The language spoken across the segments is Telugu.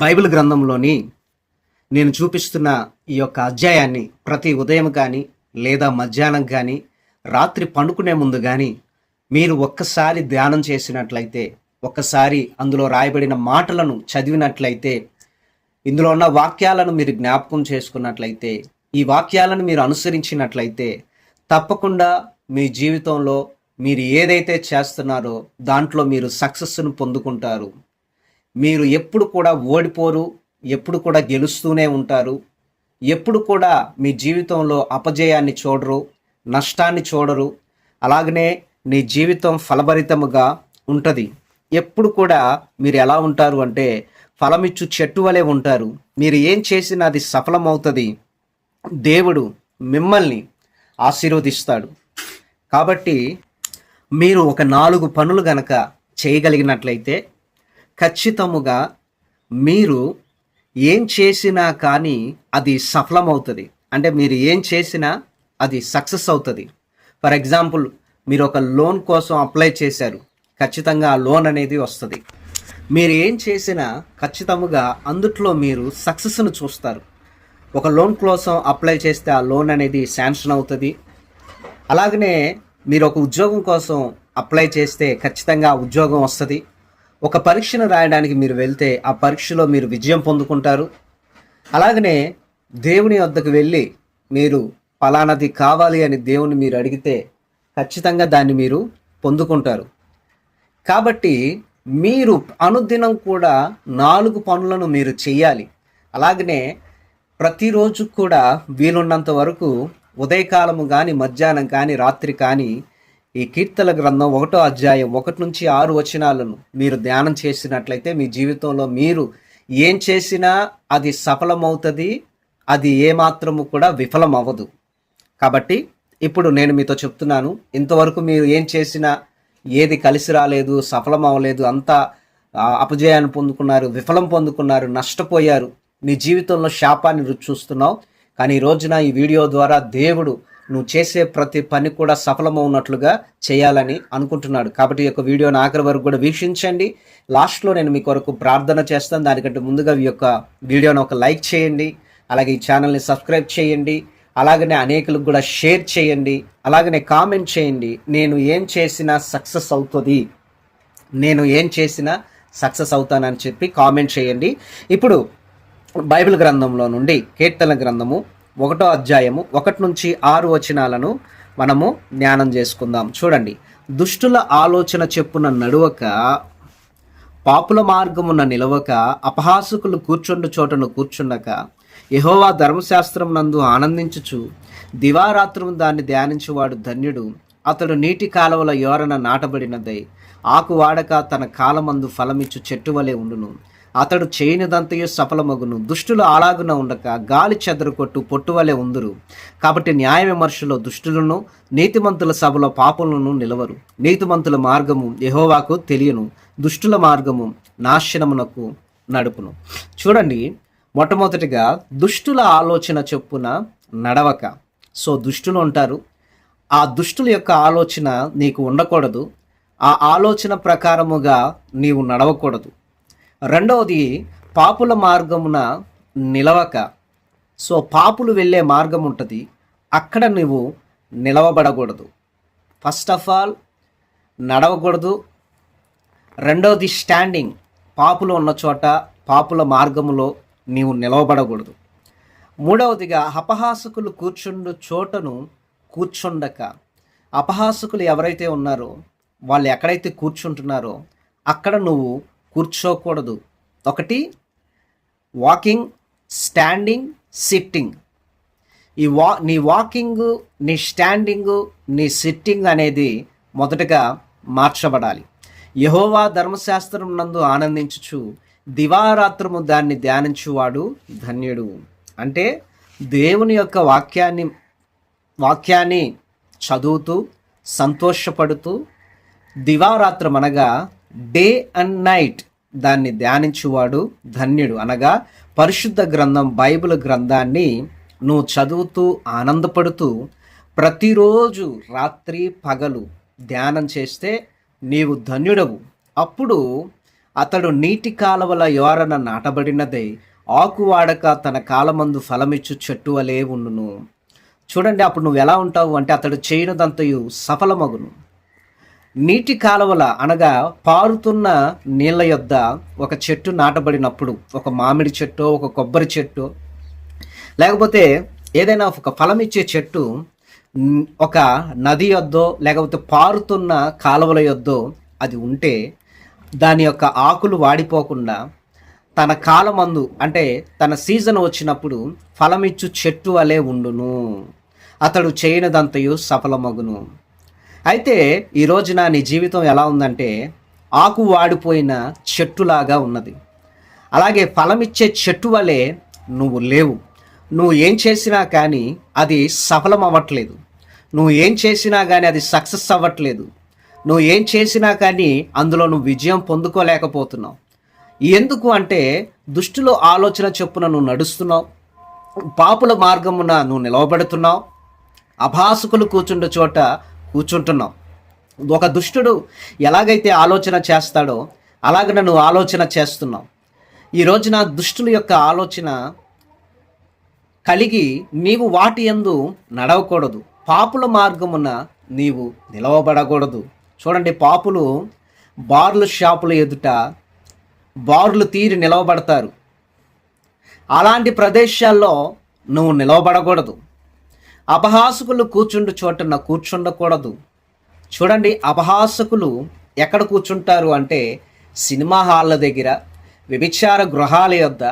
బైబిల్ గ్రంథంలోని నేను చూపిస్తున్న ఈ యొక్క అధ్యాయాన్ని ప్రతి ఉదయం కానీ లేదా మధ్యాహ్నం కానీ రాత్రి పండుకునే ముందు కానీ మీరు ఒక్కసారి ధ్యానం చేసినట్లయితే, ఒక్కసారి అందులో రాయబడిన మాటలను చదివినట్లయితే, ఇందులో ఉన్న వాక్యాలను మీరు జ్ఞాపకం చేసుకున్నట్లయితే, ఈ వాక్యాలను మీరు అనుసరించినట్లయితే తప్పకుండా మీ జీవితంలో మీరు ఏదైతే చేస్తున్నారో దాంట్లో మీరు సక్సెస్ను పొందుకుంటారు. మీరు ఎప్పుడు కూడా ఓడిపోరు, ఎప్పుడు కూడా గెలుస్తూనే ఉంటారు. ఎప్పుడు కూడా మీ జీవితంలో అపజయాన్ని చూడరు, నష్టాన్ని చూడరు. అలాగనే నీ జీవితం ఫలభరితముగా ఉంటుంది. ఎప్పుడు కూడా మీరు ఎలా ఉంటారు అంటే ఫలమిచ్చు చెట్టు వలె ఉంటారు. మీరు ఏం చేసినా అది సఫలమవుతుంది. దేవుడు మిమ్మల్ని ఆశీర్వదిస్తాడు. కాబట్టి మీరు ఒక 4 పనులు గనక చేయగలిగినట్లయితే ఖచ్చితముగా మీరు ఏం చేసినా కానీ అది సఫలమవుతుంది. అంటే మీరు ఏం చేసినా అది సక్సెస్ అవుతుంది. ఫర్ ఎగ్జాంపుల్, మీరు ఒక లోన్ కోసం అప్లై చేశారు, ఖచ్చితంగా ఆ లోన్ అనేది వస్తుంది. మీరు ఏం చేసినా ఖచ్చితంగా అందుట్లో మీరు సక్సెస్ను చూస్తారు. ఒక లోన్ కోసం అప్లై చేస్తే ఆ లోన్ అనేది శాంక్షన్ అవుతుంది. అలాగనే మీరు ఒక ఉద్యోగం కోసం అప్లై చేస్తే ఖచ్చితంగా ఆ ఉద్యోగం వస్తుంది. ఒక పరీక్షను రాయడానికి మీరు వెళ్తే ఆ పరీక్షలో మీరు విజయం పొందుకుంటారు. అలాగనే దేవుని వద్దకు వెళ్ళి మీరు ఫలానాది కావాలి అని దేవుని మీరు అడిగితే ఖచ్చితంగా దాన్ని మీరు పొందుకుంటారు. కాబట్టి మీరు అనుదినం కూడా 4 పనులను మీరు చేయాలి. అలాగనే ప్రతిరోజు కూడా వీలున్నంత వరకు ఉదయకాలము కానీ, మధ్యాహ్నం కానీ, రాత్రి కానీ ఈ కీర్తన గ్రంథం 1వ అధ్యాయం 1 నుంచి 6 వచనాలను మీరు ధ్యానం చేసినట్లయితే మీ జీవితంలో మీరు ఏం చేసినా అది సఫలమవుతుంది. అది ఏమాత్రము కూడా విఫలం అవ్వదు. కాబట్టి ఇప్పుడు నేను మీతో చెప్తున్నాను, ఇంతవరకు మీరు ఏం చేసినా ఏది కలిసి రాలేదు, సఫలం అవ్వలేదు, అంతా అపజయాన్ని పొందుకున్నారు, విఫలం పొందుకున్నారు, నష్టపోయారు, నీ జీవితంలో శాపాన్ని రుచి చూస్తున్నావు. కానీ ఈ రోజున ఈ వీడియో ద్వారా దేవుడు నువ్వు చేసే ప్రతి పని కూడా సఫలమవునట్లుగా చేయాలని అనుకుంటున్నాడు. కాబట్టి ఈ యొక్క వీడియోని ఆఖరి వరకు కూడా వీక్షించండి. లాస్ట్లో నేను మీ కొరకు ప్రార్థన చేస్తాను. దానికంటే ముందుగా ఈ యొక్క వీడియోని ఒక లైక్ చేయండి. అలాగే ఈ ఛానల్ని సబ్స్క్రైబ్ చేయండి. అలాగనే అనేకులకు కూడా షేర్ చేయండి. అలాగనే కామెంట్ చేయండి, నేను ఏం చేసినా సక్సెస్ అవుతుంది, నేను ఏం చేసినా సక్సెస్ అవుతానని చెప్పి కామెంట్ చేయండి. ఇప్పుడు బైబిల్ గ్రంథంలో నుండి కీర్తన గ్రంథము 1వ అధ్యాయము 1 నుంచి 6 వచనాలను మనము ధ్యానం చేసుకుందాం. చూడండి. దుష్టుల ఆలోచన చెప్పున నడువక, పాపుల మార్గమున నిలవక, అపహాసకులు కూర్చుండు చోటను కూర్చుండక, యెహోవా ధర్మశాస్త్రం నందు ఆనందించుచు దివారాత్రము దాన్ని ధ్యానించువాడు ధన్యుడు. అతడు నీటి కాలువల యోరన నాటబడినదై ఆకు వాడక తన కాలమందు ఫలమిచ్చు చెట్టు వలె ఉండును. అతడు చేయనిదంతయు సఫలమగును. దుష్టులు అలాగున ఉండక గాలి చెదరు కొట్టు పొట్టువలే ఉందురు. కాబట్టి న్యాయ విమర్శలో దుష్టులను, నీతిమంతుల సభలో పాపులను నిలవరు. నీతిమంతుల మార్గము యెహోవాకు తెలియను, దుష్టుల మార్గము నాశనమునకు నడుపును. చూడండి, మొట్టమొదటిగా దుష్టుల ఆలోచన చొప్పున నడవక. సో దుష్టులు ఉంటారు, ఆ దుష్టుల యొక్క ఆలోచన నీకు ఉండకూడదు. ఆ ఆలోచన ప్రకారముగా నీవు నడవకూడదు. రెండవది, పాపుల మార్గమున నిలవక. సో పాపులు వెళ్ళే మార్గం ఉంటుంది, అక్కడ నువ్వు నిలవబడకూడదు. ఫస్ట్ ఆఫ్ ఆల్ నడవకూడదు. రెండవది స్టాండింగ్, పాపులు ఉన్న చోట, పాపుల మార్గములో నీవు నిలవబడకూడదు. మూడవదిగా అపహాసకులు కూర్చుండు చోటను కూర్చుండక. అపహాసకులు ఎవరైతే ఉన్నారో వాళ్ళు ఎక్కడైతే కూర్చుంటున్నారో అక్కడ నువ్వు కూర్చోకూడదు. ఒకటి వాకింగ్, స్టాండింగ్, సిట్టింగ్. నీ వాకింగ్, నీ స్టాండింగ్, నీ సిట్టింగ్ అనేది మొదటగా మార్చబడాలి. యెహోవా ధర్మశాస్త్రం నందు ఆనందించుచు దివారాత్రము దాన్ని ధ్యానించువాడు ధన్యుడు. అంటే దేవుని యొక్క వాక్యాన్ని చదువుతూ సంతోషపడుతూ దివారాత్రం అనగా డే అండ్ నైట్ దాన్ని ధ్యానించువాడు ధన్యుడు. అనగా పరిశుద్ధ గ్రంథం బైబిల్ గ్రంథాన్ని నువ్వు చదువుతూ ఆనందపడుతూ ప్రతిరోజు రాత్రి పగలు ధ్యానం చేస్తే నీవు ధన్యుడవు. అప్పుడు అతడు నీటి కాలవల యోరన నాటబడినదై ఆకు వాడక తన కాలమందు ఫలమిచ్చు చెట్టు వలె ఉండును. చూడండి, అప్పుడు నువ్వు ఎలా ఉంటావు అంటే అతడు చేయనిదంతయు సఫలమగును. నీటి కాలువల అనగా పారుతున్న నీళ్ళ యొద్ద ఒక చెట్టు నాటబడినప్పుడు, ఒక మామిడి చెట్టు, ఒక కొబ్బరి చెట్టు, లేకపోతే ఏదైనా ఒక ఫలం ఇచ్చే చెట్టు ఒక నది యొద్దో లేకపోతే పారుతున్న కాలువల యొద్దో అది ఉంటే దాని యొక్క ఆకులు వాడిపోకుండా తన కాలమందు అంటే తన సీజన్ వచ్చినప్పుడు ఫలమిచ్చు చెట్టు వలె ఉండును. అతడు చేయనిదంతయు సఫలమగును. అయితే ఈ రోజున నీ జీవితం ఎలా ఉందంటే ఆకు వాడిపోయిన చెట్టులాగా ఉన్నది. అలాగే ఫలమిచ్చే చెట్టు వలె నువ్వు లేవు. నువ్వు ఏం చేసినా కానీ అది సఫలం అవ్వట్లేదు. నువ్వు ఏం చేసినా కానీ అది సక్సెస్ అవ్వట్లేదు. నువ్వు ఏం చేసినా కానీ అందులో నువ్వు విజయం పొందుకోలేకపోతున్నావు. ఎందుకు అంటే దుష్టుల ఆలోచన చొప్పున నువ్వు నడుస్తున్నావు, పాపుల మార్గమున నువ్వు నిలవబడుతున్నావు, అభాసుకులు కూర్చుండే చోట కూర్చుంటున్నావు. ఒక దుష్టుడు ఎలాగైతే ఆలోచన చేస్తాడో అలాగ నువ్వు ఆలోచన చేస్తున్నావు. ఈ రోజున దుష్టుల యొక్క ఆలోచన కలిగి నీవు వాటి యందు నడవకూడదు. పాపుల మార్గమున నీవు నిలవబడకూడదు. చూడండి, పాపులు బార్లు షాపుల ఎదుట బార్లు తీరి నిలవబడతారు. అలాంటి ప్రదేశాల్లో నువ్వు నిలవబడకూడదు. అపహాసకులు కూర్చుండు చోటన కూర్చుండకూడదు. చూడండి, అపహాసకులు ఎక్కడ కూర్చుంటారు అంటే సినిమా హాళ్ళ దగ్గర, వ్యభిచార గృహాల యొద్ద,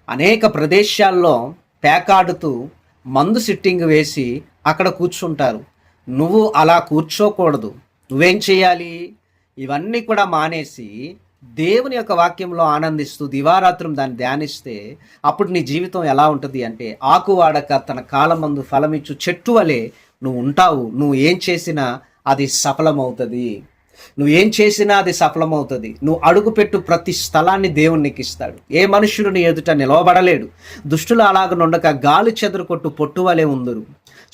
అనేక ప్రదేశాల్లో పేకాడుతూ మందు సిట్టింగ్ వేసి అక్కడ కూర్చుంటారు. నువ్వు అలా కూర్చోకూడదు. నువ్వేం చేయాలి? ఇవన్నీ కూడా మానేసి దేవుని యొక్క వాక్యంలో ఆనందిస్తూ దివారాత్రం దాన్ని ధ్యానిస్తే అప్పుడు నీ జీవితం ఎలా ఉంటుంది అంటే ఆకు వాడక తన కాలమందు ఫలమిచ్చు చెట్టు వలె నువ్వు ఉంటావు. నువ్వు ఏం చేసినా అది సఫలమవుతుంది. నువ్వు ఏం చేసినా అది సఫలమవుతుంది. నువ్వు అడుగుపెట్టు ప్రతి స్థలాన్ని దేవుడు నీకు ఇస్తాడు. ఏ మనుషుడు నీ ఎదుట నిలవబడలేడు. దుష్టులు అలాగనుండక గాలి చెదరు కొట్టు పొట్టు వలె ఉందరు.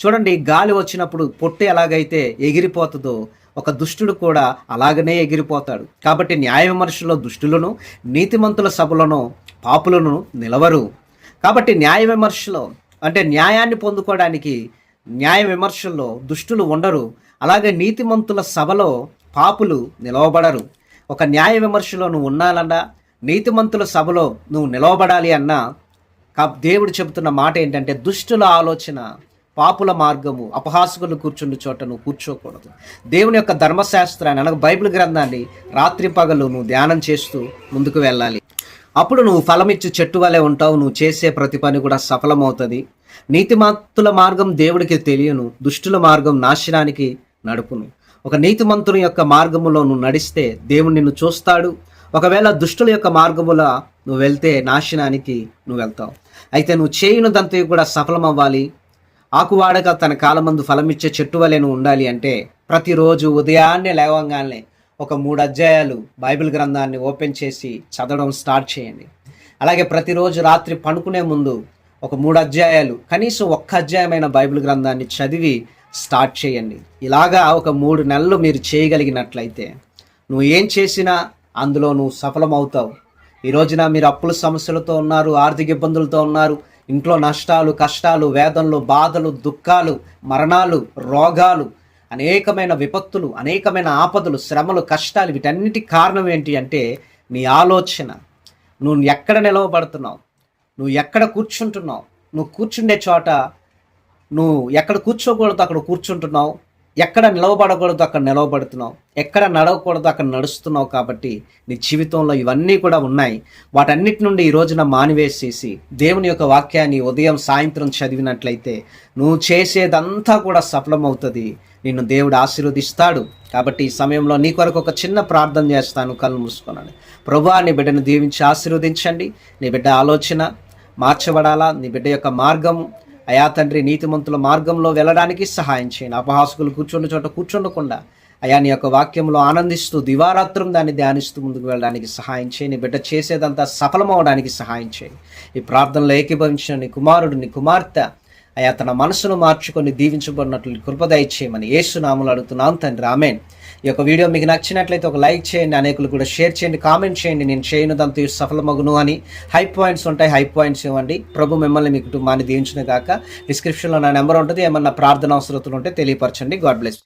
చూడండి, గాలి వచ్చినప్పుడు పొట్టు ఎలాగైతే ఎగిరిపోతుందో ఒక దుష్టుడు కూడా అలాగనే ఎగిరిపోతాడు. కాబట్టి న్యాయ విమర్శలో దుష్టులను, నీతిమంతుల సభలను పాపులను నిలవరు. కాబట్టి న్యాయ విమర్శలో అంటే న్యాయాన్ని పొందుకోవడానికి న్యాయ విమర్శల్లో దుష్టులు ఉండరు. అలాగే నీతిమంతుల సభలో పాపులు నిలవబడరు. ఒక న్యాయ విమర్శలో నువ్వు ఉండాలన్నా, నీతిమంతుల సభలో నువ్వు నిలవబడాలి అన్నా దేవుడు చెబుతున్న మాట ఏంటంటే దుష్టుల ఆలోచన, పాపుల మార్గము, అపహాసకులు కూర్చుండే చోట నువ్వు కూర్చోకూడదు. దేవుని యొక్క ధర్మశాస్త్రాన్ని అనగా బైబిల్ గ్రంథాన్ని రాత్రి పగలు నువ్వు ధ్యానం చేస్తూ ముందుకు వెళ్ళాలి. అప్పుడు నువ్వు ఫలమిచ్చు చెట్టు వలె ఉంటావు. నువ్వు చేసే ప్రతి పని కూడా సఫలమవుతుంది. నీతిమంతుల మార్గం దేవుడికి తెలియను, దుష్టుల మార్గం నాశనానికి నడుపును. ఒక నీతిమంతుని యొక్క మార్గములో నువ్వు నడిస్తే దేవుడు నిన్ను చూస్తాడు. ఒకవేళ దుష్టుల యొక్క మార్గములో నువ్వు వెళ్తే నాశనానికి నువ్వు వెళ్తావు. అయితే నువ్వు చేయనిదంతా కూడా సఫలం అవ్వాలి. ఆకువాడక తన కాలమందు ఫలమిచ్చే చెట్టు వలె నువ్వు ఉండాలి అంటే ప్రతిరోజు ఉదయాన్నే లేవంగానే ఒక 3 అధ్యాయాలు బైబిల్ గ్రంథాన్ని ఓపెన్ చేసి చదవడం స్టార్ట్ చేయండి. అలాగే ప్రతిరోజు రాత్రి పడుకునే ముందు ఒక 3 అధ్యాయాలు, కనీసం 1 అధ్యాయమైన బైబిల్ గ్రంథాన్ని చదివి స్టార్ట్ చేయండి. ఇలాగా ఒక 3 నెలలు మీరు చేయగలిగినట్లయితే నువ్వు ఏం చేసినా అందులో నువ్వు సఫలమవుతావు. ఈ రోజున మీరు అప్పుల సమస్యలతో ఉన్నారు, ఆర్థిక ఇబ్బందులతో ఉన్నారు, ఇంట్లో నష్టాలు, కష్టాలు, వేదనలు, బాధలు, దుఃఖాలు, మరణాలు, రోగాలు, అనేకమైన విపత్తులు, అనేకమైన ఆపదలు, శ్రమలు, కష్టాలు, వీటన్నిటికి కారణం ఏంటి అంటే నీ ఆలోచన. నువ్వు ఎక్కడ నిలవబడుతున్నావు, నువ్వు ఎక్కడ కూర్చుంటున్నావు, నువ్వు కూర్చుండే చోట నువ్వు ఎక్కడ కూర్చోకూడదు అక్కడ కూర్చుంటున్నావు, ఎక్కడ నిలవబడకూడదు అక్కడ నిలవబడుతున్నావు, ఎక్కడ నడవకూడదు అక్కడ నడుస్తున్నావు. కాబట్టి నీ జీవితంలో ఇవన్నీ కూడా ఉన్నాయి. వాటన్నిటి నుండి ఈ రోజున మానివేసేసి దేవుని యొక్క వాక్యాన్ని ఉదయం సాయంత్రం చదివినట్లయితే నువ్వు చేసేదంతా కూడా సఫలమవుతుంది. నిన్ను దేవుడు ఆశీర్వదిస్తాడు. కాబట్టి ఈ సమయంలో నీ కొరకు ఒక చిన్న ప్రార్థన చేస్తాను. కళ్ళు మూసుకున్నాను. ప్రభువా, నీ బిడ్డను దీవించి ఆశీర్వదించండి. నీ బిడ్డ ఆలోచన మార్చబడాలా, నీ బిడ్డ యొక్క మార్గం అయా తండ్రి నీతిమంతుల మార్గంలో వెళ్ళడానికి సహాయం చేయండి. అపహాసకులు కూర్చున్న చోట కూర్చుండకుండా అయా నీ యొక్క వాక్యంలో ఆనందిస్తూ దివారాత్రం దాన్ని ధ్యానిస్తూ ముందుకు వెళ్ళడానికి సహాయం చేయండి. బిడ్డ చేసేదంతా సఫలమవడానికి సహాయం చేయండి. ఈ ప్రార్థనలో ఏకీభవించిన నీ కుమారుడు, నీ కుమార్తె అయా తన మనసును మార్చుకొని దీవించబడినట్లు కృప దయచేయమని యేసు నామములో అడుగుతున్నాం తండ్రి, ఆమేన్. ఈ యొక్క వీడియో మీకు నచ్చినట్లయితే ఒక లైక్ చేయండి, అనేకులు కూడా షేర్ చేయండి, కామెంట్ చేయండి. నేను చేయనుదంతా సఫలమగును అని హై పాయింట్స్ ఉంటాయి, హై పాయింట్స్ ఇవ్వండి. ప్రభు మిమ్మల్ని మీ కుటుంబాన్ని దీవించిన గాక. డిస్క్రిప్షన్లో నా నెంబర్ ఉంటుంది. ఏమన్నా ప్రార్థన అవసరతలు ఉంటే తెలియపరచండి. God bless.